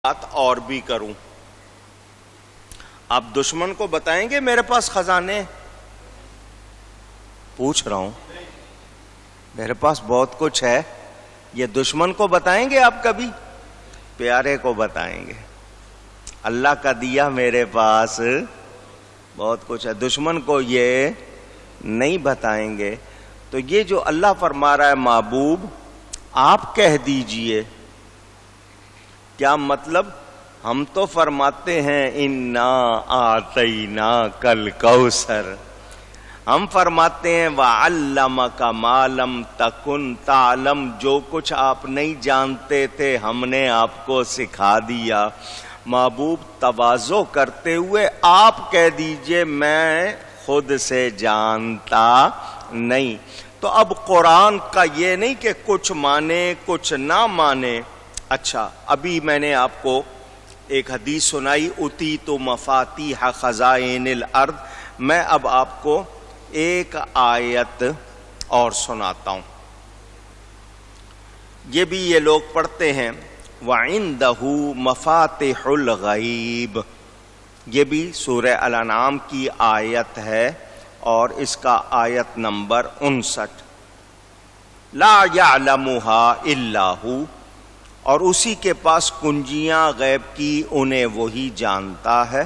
بات اور بھی کروں. آپ دشمن کو بتائیں گے میرے پاس خزانے؟ پوچھ رہا ہوں، میرے پاس بہت کچھ ہے. یہ دشمن کو بتائیں گے آپ کبھی؟ پیارے کو بتائیں گے اللہ کا دیا میرے پاس بہت کچھ ہے. دشمن کو یہ نہیں بتائیں گے. تو یہ جو اللہ فرما رہا ہے محبوب آپ کہہ دیجئے، کیا مطلب؟ ہم تو فرماتے ہیں انا اعطیناک الکوثر، ہم فرماتے ہیں وعلمک ما لم تکن تعلم، جو کچھ آپ نہیں جانتے تھے ہم نے آپ کو سکھا دیا. محبوب تواضع کرتے ہوئے آپ کہہ دیجئے میں خود سے جانتا نہیں. تو اب قرآن کا یہ نہیں کہ کچھ مانے کچھ نہ مانے. اچھا، ابھی میں نے آپ کو ایک حدیث سنائی اوتیت مفاتیح خزائن الارض. میں اب آپ کو ایک آیت اور سناتا ہوں. یہ بھی یہ لوگ پڑھتے ہیں وَعِندَهُ مَفَاتِحُ الْغَيْبِ. یہ بھی سورہ الانعام کی آیت ہے اور اس کا آیت نمبر 59. لا يعلمها الا هو، اور اسی کے پاس کنجیاں غیب کی انہیں وہی جانتا ہے.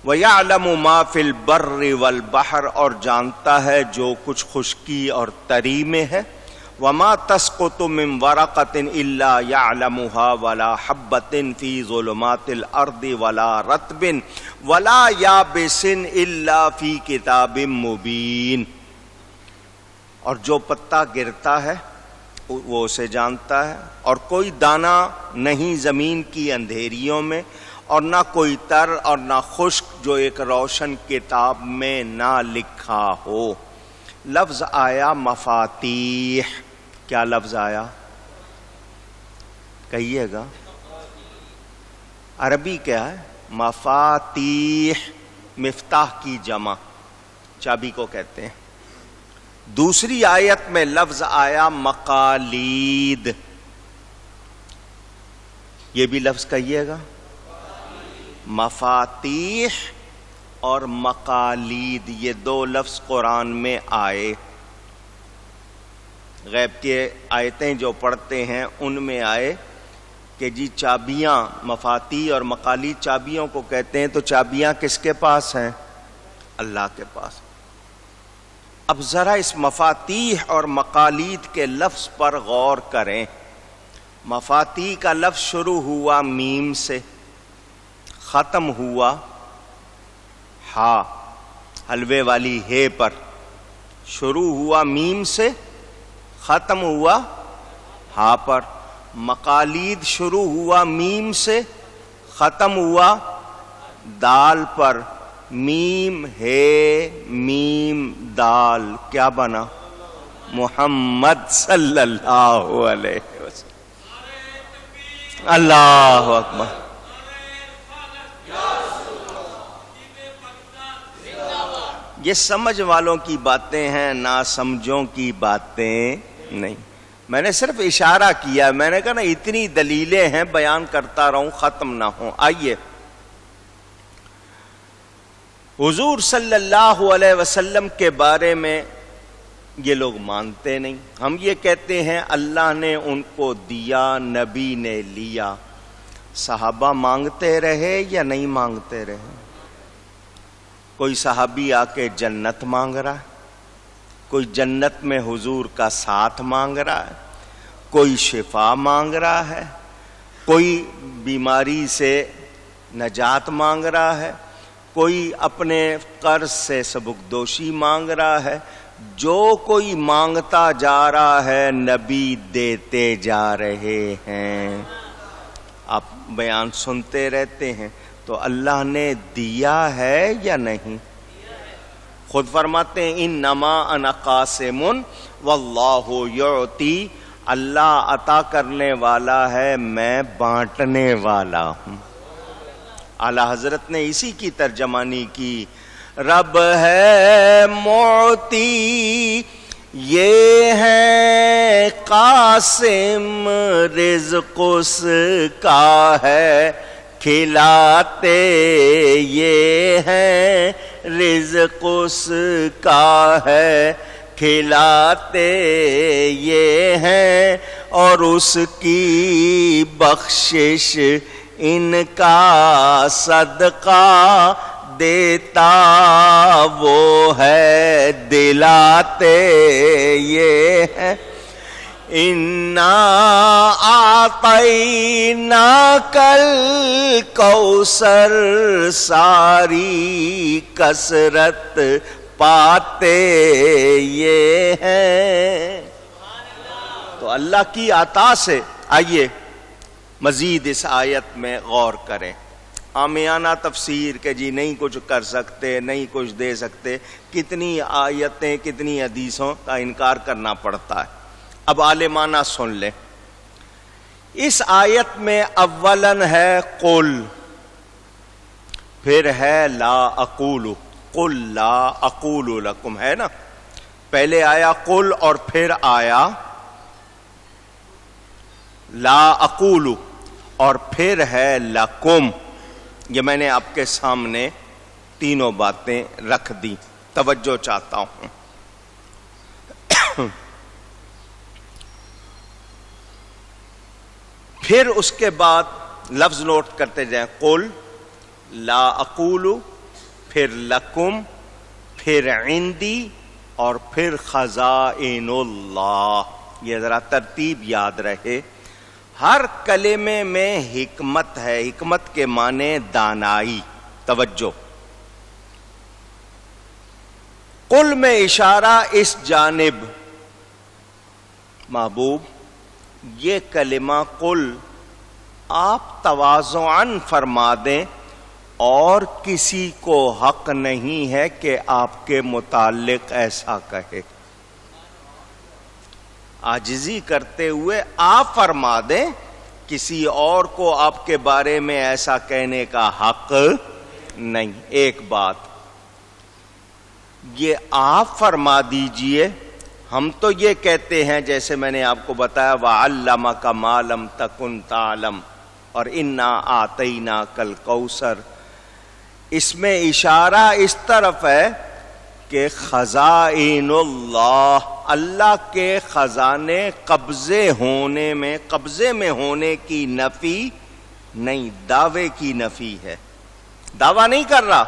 وَيَعْلَمُ مَا فِي الْبَرِّ وَالْبَحْرِ، اور جانتا ہے جو کچھ خشکی اور تری میں ہے. وَمَا تَسْقُطُ مِنْ وَرَقَةٍ إِلَّا يَعْلَمُهَا وَلَا حَبَّةٍ فِي ظُلُمَاتِ الْأَرْضِ وَلَا رَطْبٍ وَلَا يَابِسٍ إِلَّا فِي كِتَابٍ مُبِينٍ. اور جو پتا گرتا ہے وہ اسے جانتا ہے، اور کوئی دانہ نہیں زمین کی اندھیریوں میں، اور نہ کوئی تر اور نہ خشک جو ایک روشن کتاب میں نہ لکھا ہو. لفظ آیا مفاتیح. کیا لفظ آیا؟ کہیے گا. عربی کیا ہے؟ مفاتیح، مفتاح کی جمع، چابی کو کہتے ہیں. دوسری آیت میں لفظ آیا مقالید. یہ بھی لفظ کہیے گا. مفاتیح اور مقالید، یہ دو لفظ قرآن میں آئے. غیب کے آیتیں جو پڑھتے ہیں ان میں آئے کہ جی چابیاں، مفاتیح اور مقالید چابیوں کو کہتے ہیں. تو چابیاں کس کے پاس ہیں؟ اللہ کے پاس. اب ذرا اس مفاتیح اور مقالید کے لفظ پر غور کریں. مفاتیح کا لفظ شروع ہوا میم سے، ختم ہوا ہا، حلوے والی ہے پر. شروع ہوا میم سے، ختم ہوا ہا پر. مقالید شروع ہوا میم سے، ختم ہوا دال پر. میم ہے میم دال، کیا بنا؟ محمد صلی اللہ علیہ وسلم. اللہ اکبر. یہ سمجھ والوں کی باتیں ہیں، نہ سمجھوں کی باتیں نہیں. میں نے صرف اشارہ کیا. میں نے کہا نا اتنی دلیلیں ہیں بیان کرتا رہوں ختم نہ ہوں. آئیے، حضور صلی اللہ علیہ وسلم کے بارے میں یہ لوگ مانتے نہیں. ہم یہ کہتے ہیں اللہ نے ان کو دیا، نبی نے لیا. صحابہ مانگتے رہے یا نہیں مانگتے رہے؟ کوئی صحابی آ کے جنت مانگ رہا ہے، کوئی جنت میں حضور کا ساتھ مانگ رہا ہے، کوئی شفا مانگ رہا ہے، کوئی بیماری سے نجات مانگ رہا ہے، کوئی اپنے قرض سے سبکدوشی مانگ رہا ہے. جو کوئی مانگتا جا رہا ہے نبی دیتے جا رہے ہیں. آپ بیان سنتے رہتے ہیں. تو اللہ نے دیا ہے یا نہیں؟ خود فرماتے ہیں انما انا قاسم واللہ یعطی، اللہ عطا کرنے والا ہے، میں بانٹنے والا ہوں. اعلی حضرت نے اسی کی ترجمانی کی. رب ہے معطی یہ ہے قاسم رزق اس کا ہے کھلاتے، یہ ہے رزق اس کا ہے کھلاتے، یہ ہے اور اس کی بخشش ان کا صدقہ دیتا وہ ہے دلاتے، یہ ہے اِنَّا أَعْطَيْنَاكَ الْكَوْثَرَ، ساری کثرت پاتے یہ ہے۔ تو اللہ کی عطا سے آئیے مزید اس آیت میں غور کریں۔ عامیانہ تفسیر کہ جی نہیں کچھ کر سکتے، نہیں کچھ دے سکتے، کتنی آیتیں کتنی حدیثوں کا انکار کرنا پڑتا ہے۔ اب عالمانہ سن لیں، اس آیت میں اولاً ہے قل، پھر ہے لا اقول، قل لا اقول لکم، ہے نا؟ پہلے آیا قل اور پھر آیا لا اقول اور پھر ہے لکم۔ یہ میں نے آپ کے سامنے تینوں باتیں رکھ دی، توجہ چاہتا ہوں۔ پھر اس کے بعد لفظ نوٹ کرتے جائیں، قل لا اقول، پھر لکم، پھر عندی اور پھر خزائن اللہ۔ یہ ذرا ترتیب یاد رہے، ہر کلمے میں حکمت ہے، حکمت کے معنی دانائی۔ توجہ، قل میں اشارہ اس جانب، محبوب یہ کلمہ قل آپ تواضعاً فرما دیں، اور کسی کو حق نہیں ہے کہ آپ کے متعلق ایسا کہے۔ عاجزی کرتے ہوئے آپ فرما دیں، کسی اور کو آپ کے بارے میں ایسا کہنے کا حق نہیں۔ ایک بات یہ آپ فرما دیجئے، ہم تو یہ کہتے ہیں جیسے میں نے آپ کو بتایا وَعَلَّمَكَ مَا لَمْ تَكُنْ تَعْلَمْ اور اِنَّا أَعْطَيْنَاكَ الْكَوْثَرَ، اس میں اشارہ اس طرف ہے کہ خزائن اللہ، اللہ کے خزانے قبضے میں ہونے کی نفی نہیں، دعوے کی نفی ہے۔ دعویٰ نہیں کر رہا،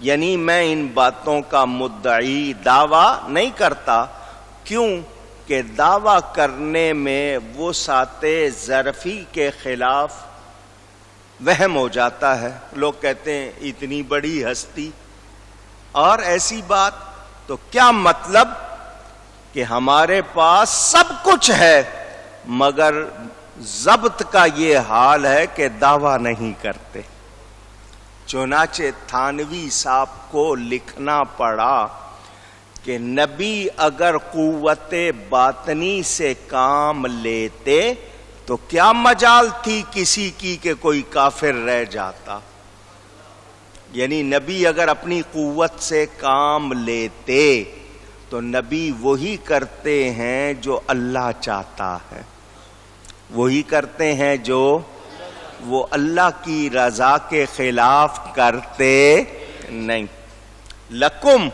یعنی میں ان باتوں کا مدعی دعویٰ نہیں کرتا۔ کیوں کہ دعویٰ کرنے میں وسعت ظرفی کے خلاف وہم ہو جاتا ہے۔ لوگ کہتے ہیں اتنی بڑی ہستی اور ایسی بات، تو کیا مطلب کہ ہمارے پاس سب کچھ ہے مگر ضبط کا یہ حال ہے کہ دعویٰ نہیں کرتے۔ چنانچہ تھانوی صاحب کو لکھنا پڑا کہ نبی اگر قوت باطنی سے کام لیتے تو کیا مجال تھی کسی کی کہ کوئی کافر رہ جاتا۔ یعنی نبی اگر اپنی قوت سے کام لیتے تو نبی وہی کرتے ہیں جو اللہ چاہتا ہے، وہی کرتے ہیں جو وہ اللہ کی رضا کے خلاف کرتے نہیں۔ لکم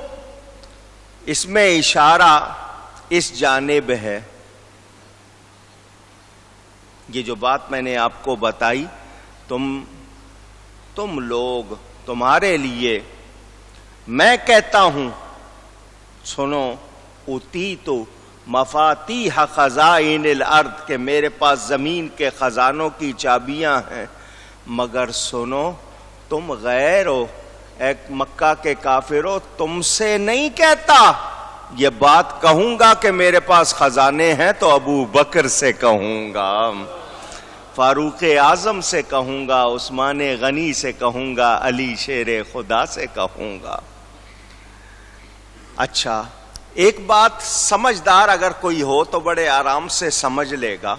اس میں اشارہ اس جانب ہے، یہ جو بات میں نے آپ کو بتائی، تم لوگ، تمہارے لیے میں کہتا ہوں، سنو، اوتیتو مفاتیح خزائن الارض، کہ میرے پاس زمین کے خزانوں کی چابیاں ہیں، مگر سنو تم غیر ہو، ایک مکہ کے کافرو، تم سے نہیں کہتا۔ یہ بات کہوں گا کہ میرے پاس خزانے ہیں تو ابو بکر سے کہوں گا، فاروق اعظم سے کہوں گا، عثمان غنی سے کہوں گا، علی شیر خدا سے کہوں گا۔ اچھا، ایک بات سمجھدار اگر کوئی ہو تو بڑے آرام سے سمجھ لے گا،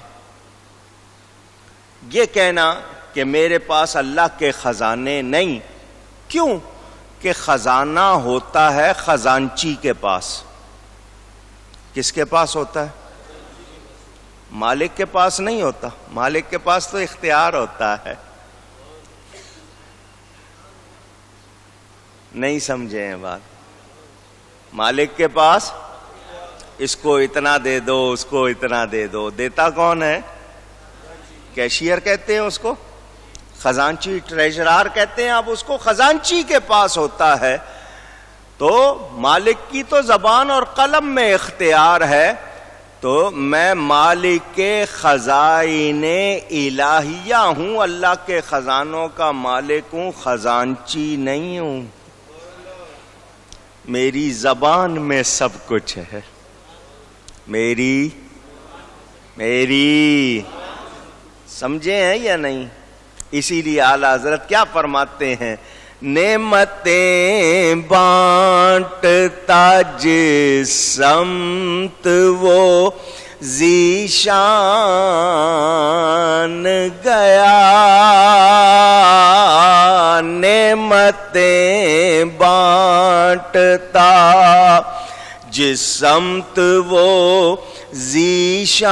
یہ کہنا کہ میرے پاس اللہ کے خزانے نہیں، کیوں کہ خزانہ ہوتا ہے خزانچی کے پاس، کس کے پاس ہوتا ہے؟ مالک کے پاس نہیں ہوتا. مالک کے پاس تو اختیار ہوتا ہے. نہیں سمجھے ہیں بات؟ مالک کے پاس اس کو اتنا دے دو، اس کو اتنا دے دو. دیتا کون ہے؟ کیشیئر کہتے ہیں اس کو، خزانچی، ٹریجرار کہتے ہیں آپ اس کو. خزانچی کے پاس ہوتا ہے. تو مالک کی تو زبان اور قلم میں اختیار ہے. تو میں مالک کے خزائن الہیہ ہوں، اللہ کے خزانوں کا مالک ہوں، خزانچی نہیں ہوں. میری زبان میں سب کچھ ہے. میری سمجھے ہیں یا نہیں؟ اسی لیے اعلیٰ حضرت کیا فرماتے ہیں؟ نعمتیں بانٹتا جس سمت وہ ذیشان گیا. نعمتیں بانٹتا جس سمت وہ ذیشان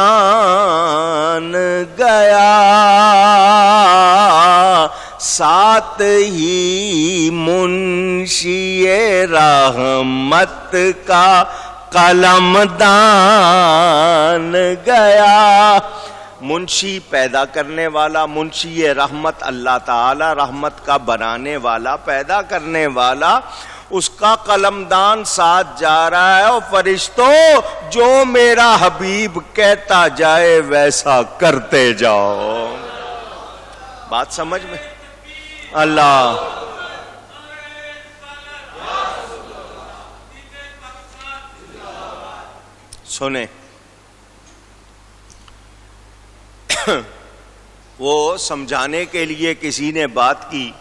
گیا. ساتھ ہی منشی رحمت کا قلم دان گیا. منشی پیدا کرنے والا، منشی رحمت اللہ تعالی، رحمت کا بنانے والا، پیدا کرنے والا، اس کا قلمدان ساتھ جا رہا ہے. اور فرشتوں، جو میرا حبیب کہتا جائے ویسا کرتے جاؤ. بات سمجھ میں؟ اللہ سنیں. وہ سمجھانے کے لیے کسی نے بات کی.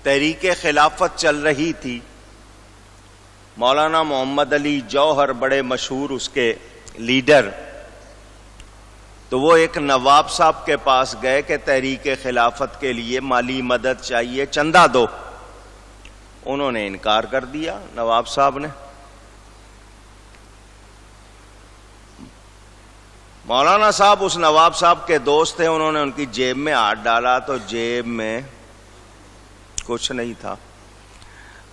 تحریک خلافت چل رہی تھی. مولانا محمد علی جوہر بڑے مشہور اس کے لیڈر. تو وہ ایک نواب صاحب کے پاس گئے کہ تحریک خلافت کے لیے مالی مدد چاہیے، چندہ دو. انہوں نے انکار کر دیا نواب صاحب نے. مولانا صاحب اس نواب صاحب کے دوست تھے. انہوں نے ان کی جیب میں ہاتھ ڈالا تو جیب میں کچھ نہیں تھا.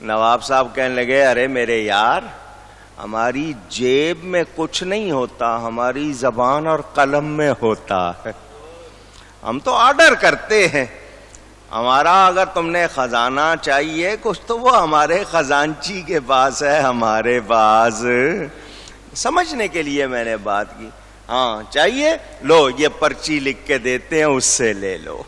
نواب صاحب کہنے لگے، ارے میرے یار، ہماری جیب میں کچھ نہیں ہوتا، ہماری زبان اور قلم میں ہوتا ہے. ہم تو آرڈر کرتے ہیں. ہمارا اگر تم نے خزانہ چاہیے کچھ تو وہ ہمارے خزانچی کے پاس ہے، ہمارے پاس. سمجھنے کے لیے میں نے بات کی. ہاں چاہیے، لو یہ پرچی لکھ کے دیتے ہیں، اس سے لے لو.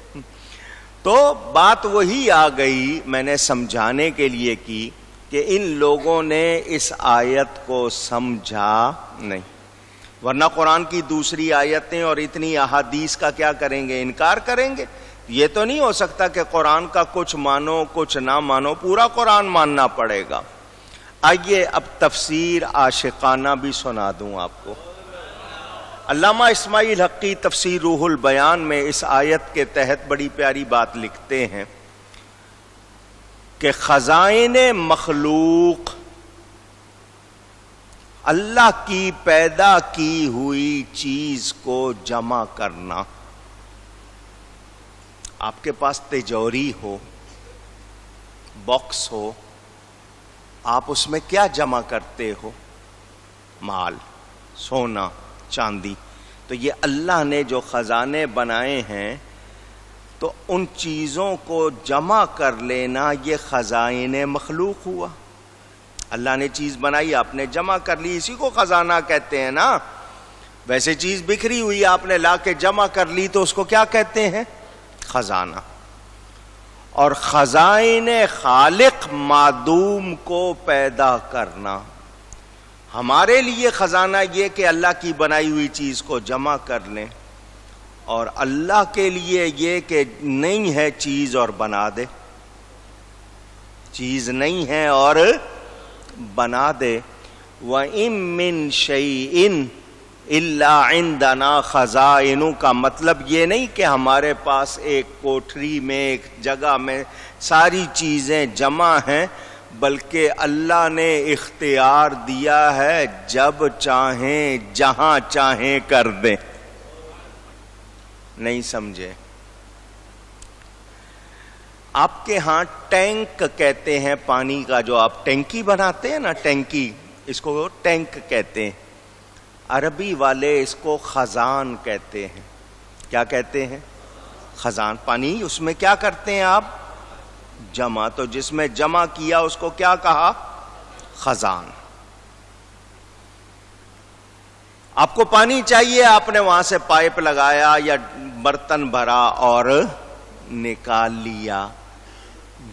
تو بات وہی آ گئی، میں نے سمجھانے کے لیے کی کہ ان لوگوں نے اس آیت کو سمجھا نہیں. ورنہ قرآن کی دوسری آیتیں اور اتنی احادیث کا کیا کریں گے؟ انکار کریں گے. یہ تو نہیں ہو سکتا کہ قرآن کا کچھ مانو کچھ نہ مانو، پورا قرآن ماننا پڑے گا. آئیے اب تفسیر عاشقانہ بھی سنا دوں آپ کو. علامہ اسماعیل حقی تفسیر روح البیان میں اس آیت کے تحت بڑی پیاری بات لکھتے ہیں کہ خزائن مخلوق، اللہ کی پیدا کی ہوئی چیز کو جمع کرنا. آپ کے پاس تجوری ہو، باکس ہو، آپ اس میں کیا جمع کرتے ہو؟ مال، سونا، چاندی. تو یہ اللہ نے جو خزانے بنائے ہیں تو ان چیزوں کو جمع کر لینا یہ خزائن مخلوق ہوا. اللہ نے چیز بنائی، آپ نے جمع کر لی، اسی کو خزانہ کہتے ہیں نا. ویسے چیز بکھری ہوئی آپ نے لا کے جمع کر لی تو اس کو کیا کہتے ہیں؟ خزانہ. اور خزائن خالق معدوم کو پیدا کرنا. ہمارے لیے خزانہ یہ کہ اللہ کی بنائی ہوئی چیز کو جمع کر لیں، اور اللہ کے لیے یہ کہ نہیں ہے چیز اور بنا دے. چیز نہیں ہے اور بنا دے. وَإِن مِّن شَيْءٍ إِلَّا عِندَنَا خَزَائِنُ کا مطلب یہ نہیں کہ ہمارے پاس ایک کوٹھری میں، ایک جگہ میں ساری چیزیں جمع ہیں، بلکہ اللہ نے اختیار دیا ہے جب چاہیں جہاں چاہیں کر دیں. نہیں سمجھے؟ آپ کے ہاں ٹینک کہتے ہیں پانی کا، جو آپ ٹینکی بناتے ہیں نا، ٹینکی، اس کو ٹینک کہتے ہیں. عربی والے اس کو خزان کہتے ہیں. کیا کہتے ہیں؟ خزان. پانی اس میں کیا کرتے ہیں آپ؟ جمع. تو جس میں جمع کیا اس کو کیا کہا؟ خزان. آپ کو پانی چاہیے، آپ نے وہاں سے پائپ لگایا یا برتن بھرا اور نکال لیا.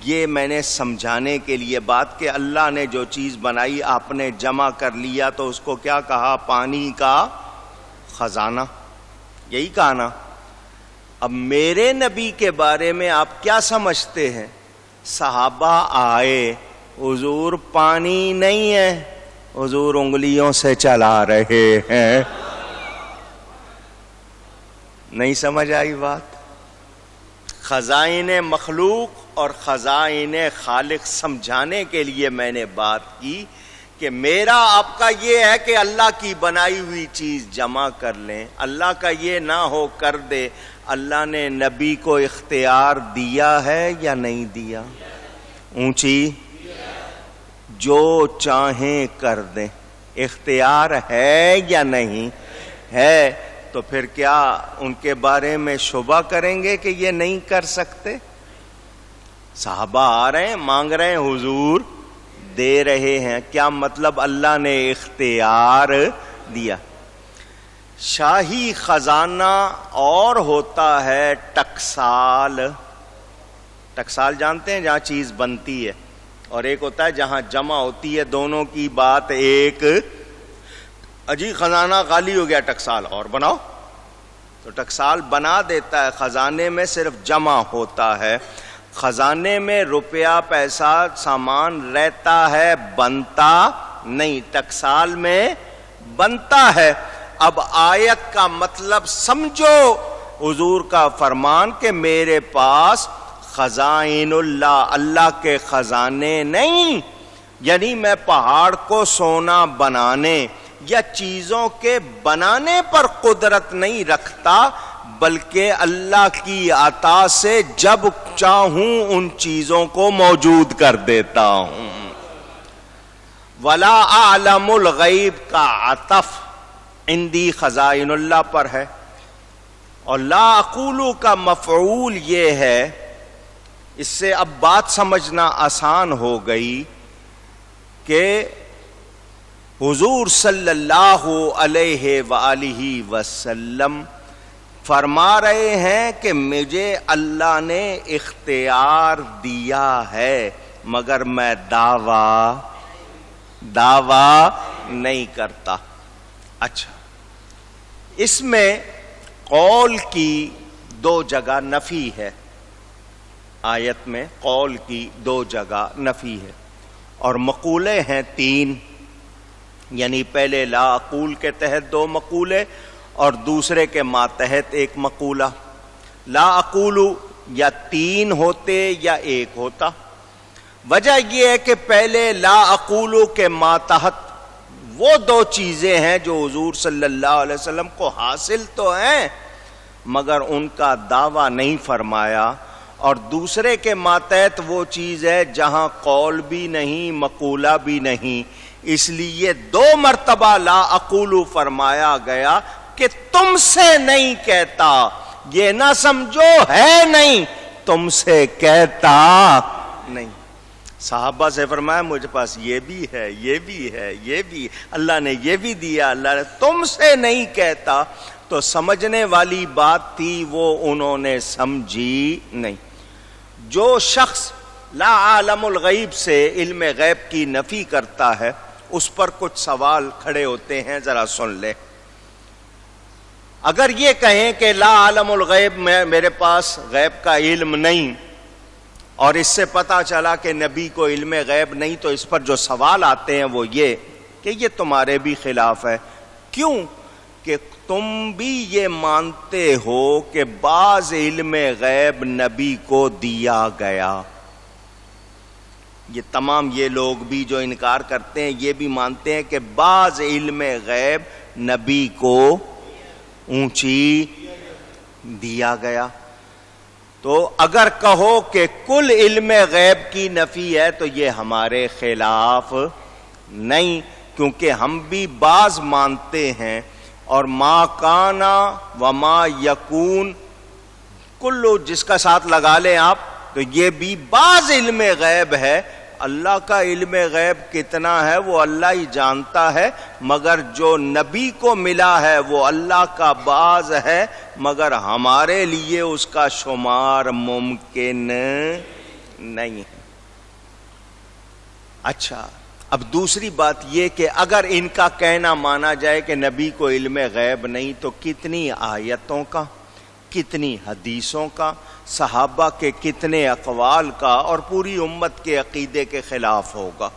یہ میں نے سمجھانے کے لیے بات کہ اللہ نے جو چیز بنائی آپ نے جمع کر لیا تو اس کو کیا کہا؟ پانی کا خزانہ. یہی کہا نا. اب میرے نبی کے بارے میں آپ کیا سمجھتے ہیں؟ صحابہ آئے، حضور پانی نہیں ہے، حضور انگلیوں سے چلا رہے ہیں. نہیں سمجھ آئی بات؟ خزائن مخلوق اور خزائن خالق سمجھانے کے لیے میں نے بات کی کہ میرا آپ کا یہ ہے کہ اللہ کی بنائی ہوئی چیز جمع کر لیں. اللہ کا یہ نہ ہو کر دے. اللہ نے نبی کو اختیار دیا ہے یا نہیں دیا؟ اونچی. جو چاہیں کر دیں. اختیار ہے یا نہیں ہے؟ تو پھر کیا ان کے بارے میں شبہ کریں گے کہ یہ نہیں کر سکتے؟ صحابہ آ رہے ہیں، مانگ رہے ہیں، حضور دے رہے ہیں. کیا مطلب؟ اللہ نے اختیار دیا. شاہی خزانہ اور ہوتا ہے ٹکسال. ٹکسال جانتے ہیں؟ جہاں چیز بنتی ہے. اور ایک ہوتا ہے جہاں جمع ہوتی ہے. دونوں کی بات ایک. اجی خزانہ خالی ہو گیا، ٹکسال اور بناؤ. تو ٹکسال بنا دیتا ہے. خزانے میں صرف جمع ہوتا ہے. خزانے میں روپیہ پیسہ سامان رہتا ہے، بنتا نہیں. ٹکسال میں بنتا ہے. اب آیت کا مطلب سمجھو. حضور کا فرمان کہ میرے پاس خزائن اللہ، اللہ کے خزانے نہیں. یعنی میں پہاڑ کو سونا بنانے یا چیزوں کے بنانے پر قدرت نہیں رکھتا، بلکہ اللہ کی عطا سے جب چاہوں ان چیزوں کو موجود کر دیتا ہوں. ولا اعلم الغیب کا عطف عندی خزائن اللہ پر ہے. اور لا اقولو کا مفعول یہ ہے. اس سے اب بات سمجھنا آسان ہو گئی کہ حضور صلی اللہ علیہ وآلہ وسلم فرما رہے ہیں کہ مجھے اللہ نے اختیار دیا ہے، مگر میں دعویٰ نہیں کرتا. اچھا، اس میں قول کی 2 جگہ نفی ہے. آیت میں قول کی 2 جگہ نفی ہے اور مقولے ہیں 3. یعنی پہلے لا اقول کے تحت 2 مقولے اور دوسرے کے ماتحت 1 مقولہ. لا اقول یا 3 ہوتے یا 1 ہوتا. وجہ یہ ہے کہ پہلے لا اقول کے ماتحت وہ 2 چیزیں ہیں جو حضور صلی اللہ علیہ وسلم کو حاصل تو ہیں مگر ان کا دعویٰ نہیں فرمایا. اور دوسرے کے ماتحت وہ چیز ہے جہاں قول بھی نہیں، مقولہ بھی نہیں. اس لیے 2 مرتبہ لا اقول فرمایا گیا کہ تم سے نہیں کہتا. یہ نہ سمجھو ہے نہیں، تم سے کہتا نہیں. صحابہ سے فرمایا مجھے پاس یہ بھی ہے، یہ بھی ہے، یہ بھی، اللہ نے یہ بھی دیا، اللہ نے. تم سے نہیں کہتا. تو سمجھنے والی بات تھی، وہ انہوں نے سمجھی نہیں. جو شخص لا عالم الغیب سے علم غیب کی نفی کرتا ہے اس پر کچھ سوال کھڑے ہوتے ہیں، ذرا سن لے. اگر یہ کہیں کہ لا عالم الغیب میں میرے پاس غیب کا علم نہیں اور اس سے پتہ چلا کہ نبی کو علم غیب نہیں، تو اس پر جو سوال آتے ہیں وہ یہ کہ یہ تمہارے بھی خلاف ہے. کیوں؟ کہ تم بھی یہ مانتے ہو کہ بعض علم غیب نبی کو دیا گیا. یہ تمام یہ لوگ بھی جو انکار کرتے ہیں یہ بھی مانتے ہیں کہ بعض علم غیب نبی کو اونچی دیا گیا. تو اگر کہو کہ کل علم غیب کی نفی ہے تو یہ ہمارے خلاف نہیں، کیونکہ ہم بھی بعض مانتے ہیں. اور ما کانا وما یکون کلو جس کا ساتھ لگا لیں آپ تو یہ بھی بعض علم غیب ہے. اللہ کا علم غیب کتنا ہے وہ اللہ ہی جانتا ہے، مگر جو نبی کو ملا ہے وہ اللہ کا بعض ہے، مگر ہمارے لیے اس کا شمار ممکن نہیں ہے. اچھا، اب دوسری بات یہ کہ اگر ان کا کہنا مانا جائے کہ نبی کو علم غیب نہیں تو کتنی آیتوں کا، کتنی حدیثوں کا، صحابہ کے کتنے اقوال کا اور پوری امت کے عقیدے کے خلاف ہوگا.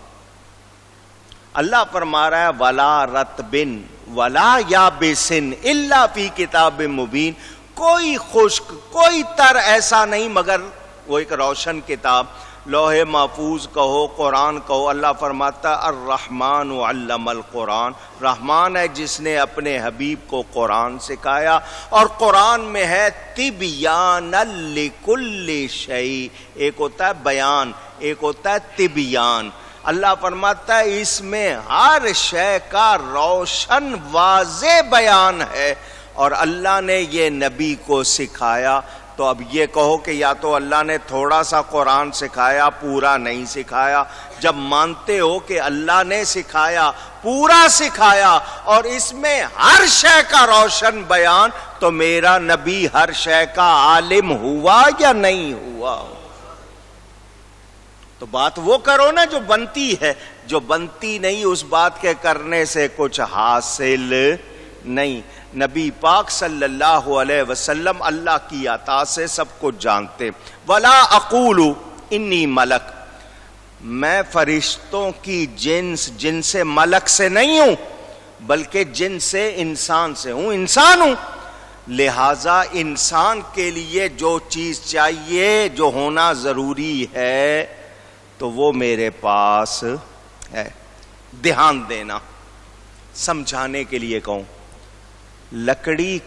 اللہ فرما رہا ہے ولا رطبن ولا یابسن الا فی کتاب مبین، کوئی خشک کوئی تر ایسا نہیں مگر وہ ایک روشن کتاب، لوح محفوظ کہو، قرآن کہو. اللہ فرماتا الرحمن علم القرآن، رحمان ہے جس نے اپنے حبیب کو قرآن سکھایا، اور قرآن میں ہے تبیان لکل شیء، ایک ہوتا ہے بیان ایک ہوتا ہے تبیان. اللہ فرماتا ہے اس میں ہر شے کا روشن واضح بیان ہے، اور اللہ نے یہ نبی کو سکھایا. تو اب یہ کہو کہ یا تو اللہ نے تھوڑا سا قرآن سکھایا پورا نہیں سکھایا. جب مانتے ہو کہ اللہ نے سکھایا پورا سکھایا اور اس میں ہر شے کا روشن بیان، تو میرا نبی ہر شے کا عالم ہوا یا نہیں ہوا؟ تو بات وہ کرو نا جو بنتی ہے، جو بنتی نہیں اس بات کے کرنے سے کچھ حاصل نہیں. نبی پاک صلی اللہ علیہ وسلم اللہ کی عطا سے سب کچھ جانتے. ولا اقول انی ملک، میں فرشتوں کی جن سے ملک سے نہیں ہوں بلکہ جن سے انسان سے ہوں، انسان ہوں. لہذا انسان کے لیے جو چیز چاہیے جو ہونا ضروری ہے تو وہ میرے پاس ہے. دھیان دینا، سمجھانے کے لیے کہوں، لکڑی